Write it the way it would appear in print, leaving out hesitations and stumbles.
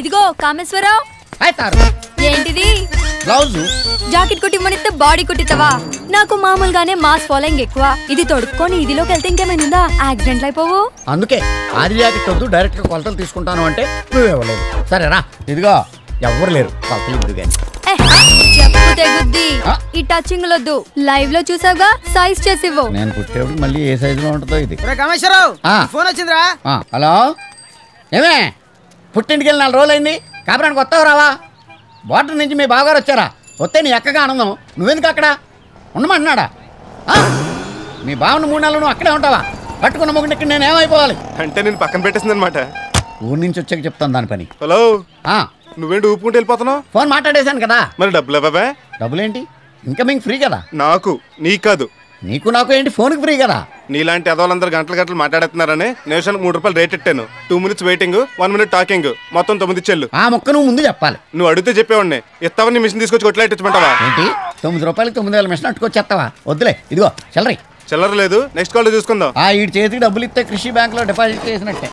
ఇదిగో కామేశ్వరరావు. ఏంటిది? బ్లౌజ్. జాకెట్ కుట్టిమనిస్తే బాడీ కుట్టిస్తావా? నాకు మామూలుగానే మాస్ ఫాలోయింగ్ ఎక్కువ. ఇది తొడుక్కొని ఇదిలోకి వెళ్తే ఇంకేమైనా యాక్సిడెంట్ అయిపోవు. అందుకే ఆది జాకెట్ వద్దు, డైరెక్ట్ గా కొలతలు తీసుకుంటాను అంటే నువ్వు ఇవ్వలేదు. సరేరా, ఇదిగో ఎవరు లేరు కొలతలు ఇద్దు గాని. చెప్పు తెగుద్ది. ఈ టచింగ్ లొద్దు. లైవ్ లో చూసావుగా, సైజ్ చేసి ఇవ్వు. నేను కుట్టేప్పుడు మళ్ళీ ఏ సైజ్ లో ఉంటుందో ఇది. ఫోన్ వచ్చిందిరా. హలో, ఏమే పుట్టింటికి వెళ్ళి 4 రోజులైంది, కాపురానికి వస్తావు రావా? బోర్డర్ నుంచి మీ బావగారు వచ్చారా? వస్తే నీ ఎక్కగా ఆనందం, నువ్వెందుకు అక్కడ ఉండమంటున్నాడా? మీ బావను 3 నెలలు నువ్వు అక్కడే ఉంటావా? పట్టుకున్న మొగుండి ఇక్కడ నేను ఏమైపోవాలి అంటే నేను పక్కన పెట్టేసింది అనమాట. ఊరి నుంచి వచ్చాక చెప్తాను దాని పని. హలో, నువ్వేంటి ఊపుకుంటూ వెళ్ళిపోతున్నావు? ఫోన్ మాట్లాడేశాను కదా. మరి డబ్బులు బాబాయ్? డబ్బులేంటి, ఇన్కమింగ్ ఫ్రీ కదా. నాకు నీకు కాదు. నీకు నాకు ఏంటి, ఫోన్కి ఫ్రీ కదా. నీలాంటి ఎదవాళ్ళందరూ గంటలు మాట్లాడుతున్నారని నిమిషానికి 3 రూపాయలు రేట్ ఇట్టాను. 2 minutes వెయిటింగ్, 1 minute టాకింగ్, మొత్తం 9 చెల్లు. ఆ మొక్క నువ్వు ముందు చెప్పాలి. నువ్వు అడిగితే చెప్పేవాడిని. ఇస్తావని మిషన్ తీసుకొచ్చి కొట్లాడించమంటావా? ఏంటి 9 రూపాయలకి 9,000 మిషన్ అట్టుకొచ్చేస్తావా? వద్దులే, ఇదిగో చిల్లరి. చిల్లర లేదు, నెక్స్ట్ కాల్ చూసుకుందాం. ఈ చేతికి డబ్బులు ఇస్తే కృషి బ్యాంక్ లో డిపాజిట్ చేసినట్టే.